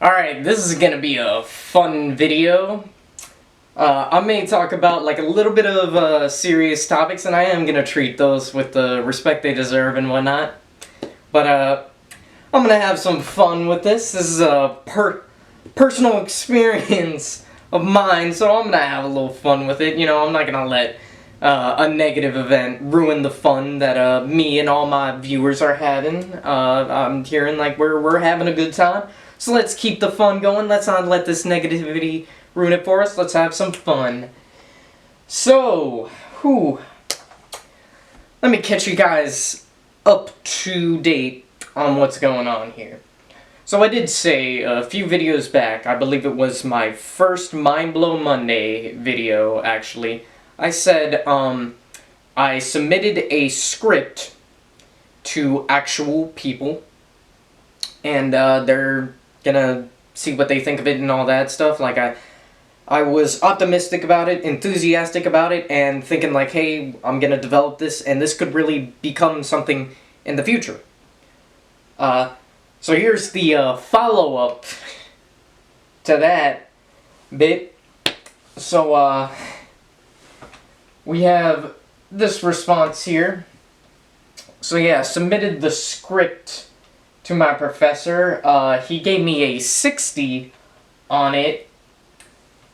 Alright, this is gonna be a fun video. I may talk about like a little bit of serious topics, and I am gonna treat those with the respect they deserve and whatnot. But I'm gonna have some fun with this. This is a personal experience of mine, so I'm gonna have a little fun with it. You know, I'm not gonna let a negative event ruin the fun that me and all my viewers are having. I'm hearing like we're having a good time. So let's keep the fun going. Let's not let this negativity ruin it for us. Let's have some fun. So, let me catch you guys up to date on what's going on here. So I did say a few videos back, I believe it was my first Mind Blow Monday video actually, I said I submitted a script to actual people, and they're gonna see what they think of it and all that stuff. Like I was optimistic about it, enthusiastic about it, and thinking like, hey, I'm gonna develop this and this could really become something in the future. So here's the follow-up to that bit. So we have this response here. So yeah, submitted the script to my professor. He gave me a 60 on it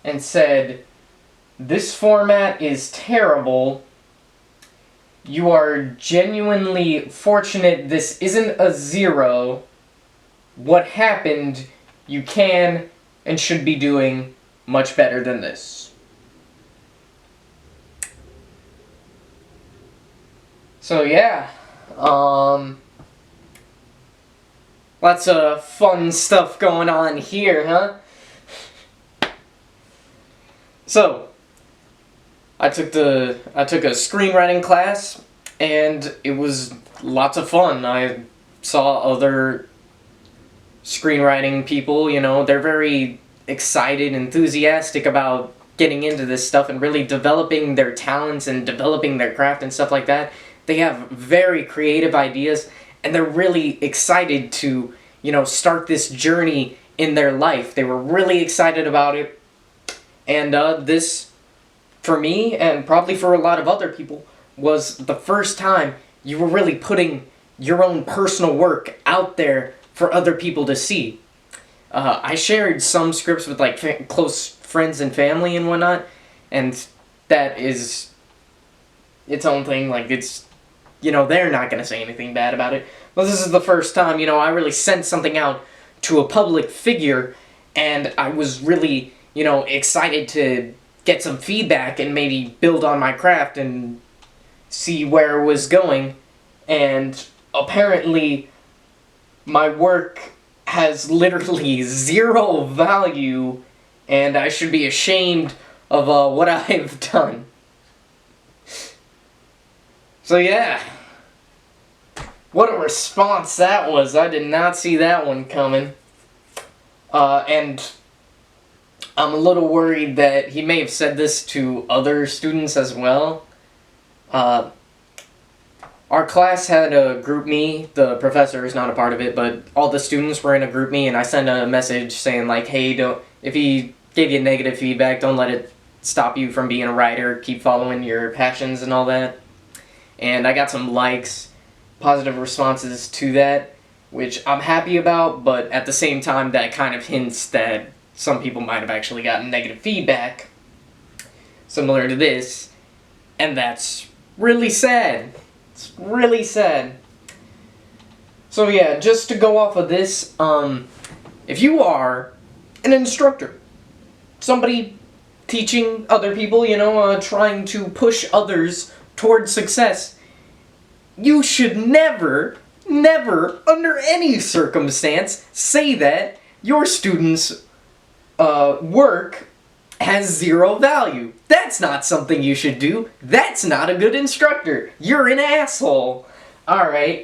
and said, "This format is terrible. You are genuinely fortunate this isn't a 0. What happened? You can and should be doing much better than this." So yeah, lots of fun stuff going on here, huh? So, I took a screenwriting class, and it was lots of fun. I saw other screenwriting people, you know, they're very excited, enthusiastic about getting into this stuff and really developing their talents and developing their craft and stuff like that. They have very creative ideas, and they're really excited to, you know, start this journey in their life. They were really excited about it. And this, for me, and probably for a lot of other people, was the first time you were really putting your own personal work out there for other people to see. I shared some scripts with like close friends and family and whatnot, and that is its own thing. Like, it's, you know, they're not going to say anything bad about it. But this is the first time, you know, I really sent something out to a public figure, and I was really, you know, excited to get some feedback and maybe build on my craft and see where it was going. And apparently my work has literally 0 value, and I should be ashamed of what I've done. So yeah, what a response that was. I did not see that one coming. And I'm a little worried that he may have said this to other students as well. Our class had a group me. The professor is not a part of it, but all the students were in a group me, and I sent a message saying like, hey, if he gave you negative feedback, don't let it stop you from being a writer. Keep following your passions and all that. And I got some likes, positive responses to that, which I'm happy about, but at the same time that kind of hints that some people might have actually gotten negative feedback similar to this, and that's really sad. It's really sad. So yeah, just to go off of this, if you are an instructor, somebody teaching other people, you know, trying to push others towards success, you should never, under any circumstance, say that your students' work has 0 value. That's not something you should do. That's not a good instructor. You're an asshole. Alright,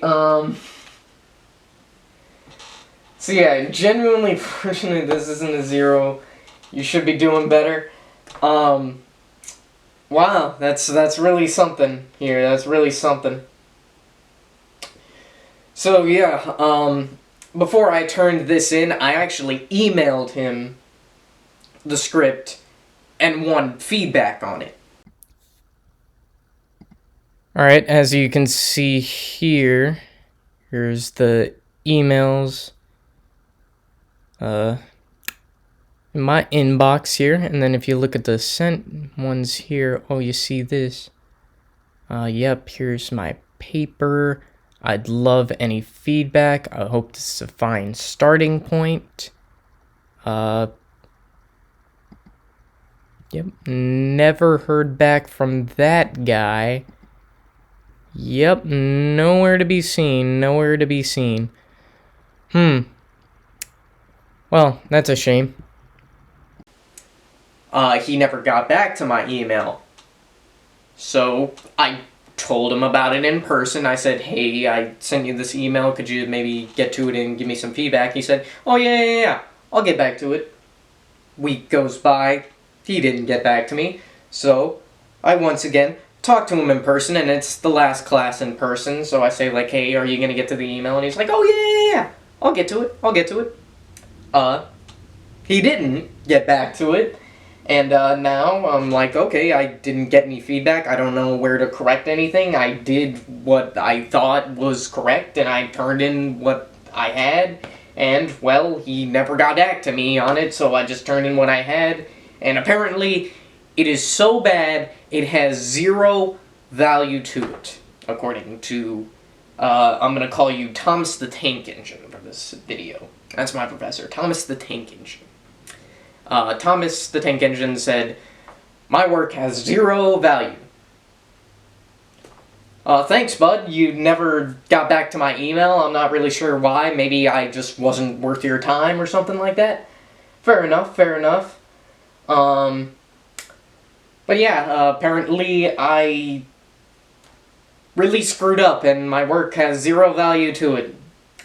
so yeah, genuinely fortunate this isn't a 0. You should be doing better. Wow, that's really something here. That's really something. So yeah, before I turned this in, I actually emailed him the script and wanted feedback on it. Alright, as you can see here, here's the emails in my inbox here, and then if you look at the sent ones here, oh, you see this. Yep, here's my paper. I'd love any feedback. I hope this is a fine starting point. Yep, never heard back from that guy. Yep, nowhere to be seen, nowhere to be seen. Well, that's a shame. He never got back to my email. So, I told him about it in person. I said, hey, I sent you this email. Could you maybe get to it and give me some feedback? He said, oh, yeah. I'll get back to it. Week goes by. He didn't get back to me. So, I once again talked to him in person, and it's the last class in person. So I say, like, hey, are you going to get to the email? And he's like, oh, yeah. I'll get to it. He didn't get back to it. And now I'm like, okay, I didn't get any feedback. I don't know where to correct anything. I did what I thought was correct, and I turned in what I had. And, well, he never got back to me on it, so I just turned in what I had. And apparently, it is so bad, it has zero value to it, according to, I'm going to call you Thomas the Tank Engine for this video. That's my professor, Thomas the Tank Engine. Thomas the Tank Engine said, my work has zero value. Thanks, bud. You never got back to my email. I'm not really sure why. Maybe I just wasn't worth your time or something like that. Fair enough. But yeah, apparently I really screwed up and my work has zero value to it.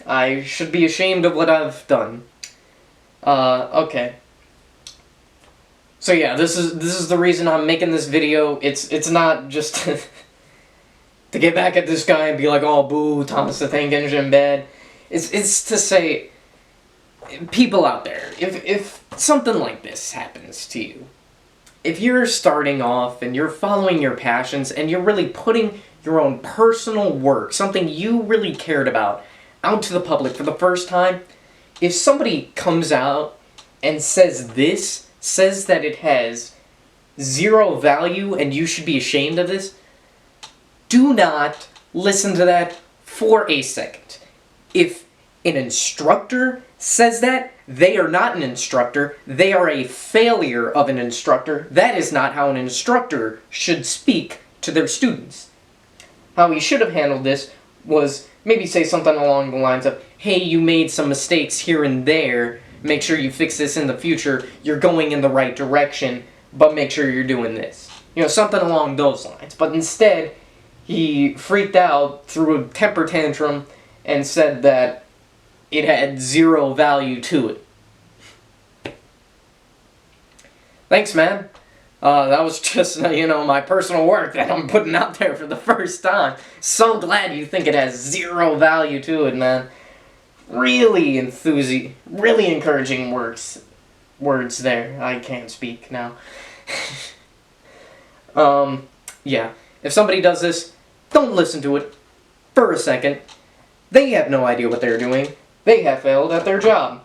I should be ashamed of what I've done. Okay. So yeah, this is the reason I'm making this video. It's not just to get back at this guy and be like, oh, boo, Thomas the Tank Engine bad. It's to say, people out there, if something like this happens to you, if you're starting off and you're following your passions and you're really putting your own personal work, something you really cared about, out to the public for the first time, if somebody comes out and says that it has zero value and you should be ashamed of this, do not listen to that for a second. If an instructor says that, they are not an instructor. They are a failure of an instructor. That is not how an instructor should speak to their students. How he should have handled this was maybe say something along the lines of, hey, you made some mistakes here and there. Make sure you fix this in the future. You're going in the right direction, but make sure you're doing this. You know, something along those lines. But instead, he freaked out, threw a temper tantrum, and said that it had zero value to it. Thanks, man. That was just, my personal work that I'm putting out there for the first time. So glad you think it has zero value to it, man. Really encouraging words there. I can't speak now. Yeah. If somebody does this, don't listen to it for a second. They have no idea what they're doing. They have failed at their job.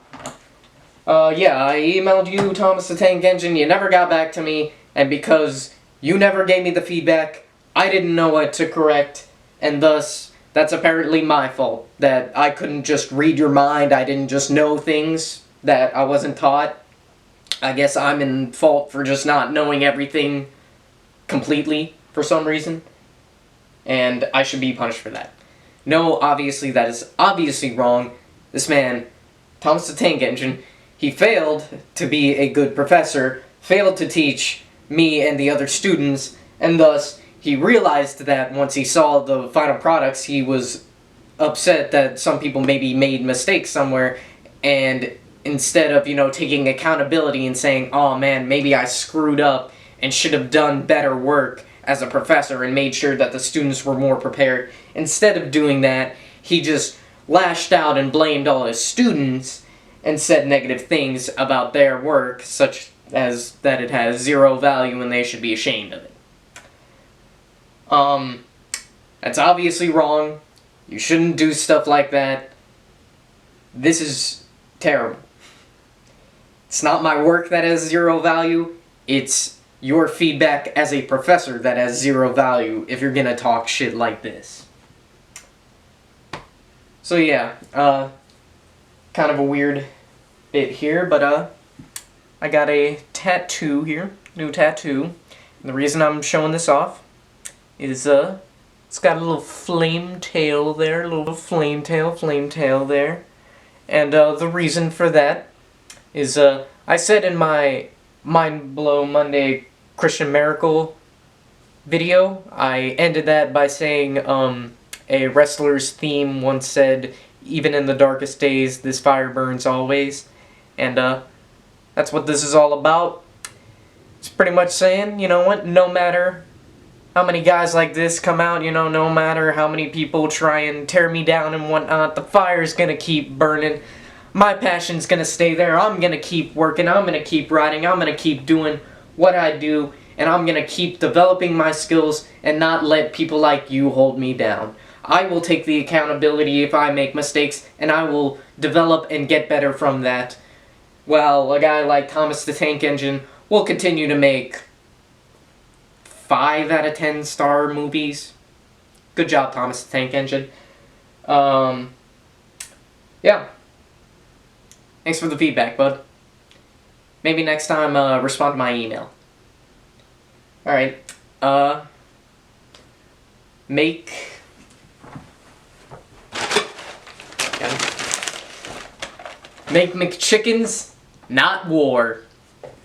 Yeah, I emailed you, Thomas the Tank Engine. You never got back to me. And because you never gave me the feedback, I didn't know what to correct. And thus, that's apparently my fault. That I couldn't just read your mind. I didn't just know things that I wasn't taught. I guess I'm in fault for just not knowing everything completely for some reason. And I should be punished for that. No, obviously, that is obviously wrong. This man, Thomas the Tank Engine, he failed to be a good professor, failed to teach me and the other students, and thus he realized that once he saw the final products, he was upset that some people maybe made mistakes somewhere, and instead of, taking accountability and saying, oh man, maybe I screwed up and should have done better work as a professor and made sure that the students were more prepared, instead of doing that, he just lashed out and blamed all his students and said negative things about their work, such as that it has zero value and they should be ashamed of it. That's obviously wrong. You shouldn't do stuff like that. This is terrible. It's not my work that has zero value. It's your feedback as a professor that has zero value if you're gonna talk shit like this. So yeah, kind of a weird bit here, but I got a tattoo here, new tattoo. And the reason I'm showing this off is it's got a little flame tail there, a little flame tail there. And the reason for that is I said in my Mind Blow Monday Christian Miracle video, I ended that by saying a wrestler's theme once said, "Even in the darkest days, this fire burns always." And that's what this is all about. It's pretty much saying, you know what, no matter how many guys like this come out, you know, no matter how many people try and tear me down and whatnot, the fire's gonna keep burning. My passion's gonna stay there. I'm gonna keep working. I'm gonna keep writing. I'm gonna keep doing what I do. And I'm gonna keep developing my skills and not let people like you hold me down. I will take the accountability if I make mistakes, and I will develop and get better from that. Well, a guy like Thomas the Tank Engine will continue to make 5 out of 10 star movies. Good job, Thomas the Tank Engine. Yeah. Thanks for the feedback, bud. Maybe next time, respond to my email. Alright. Make McChickens, not war.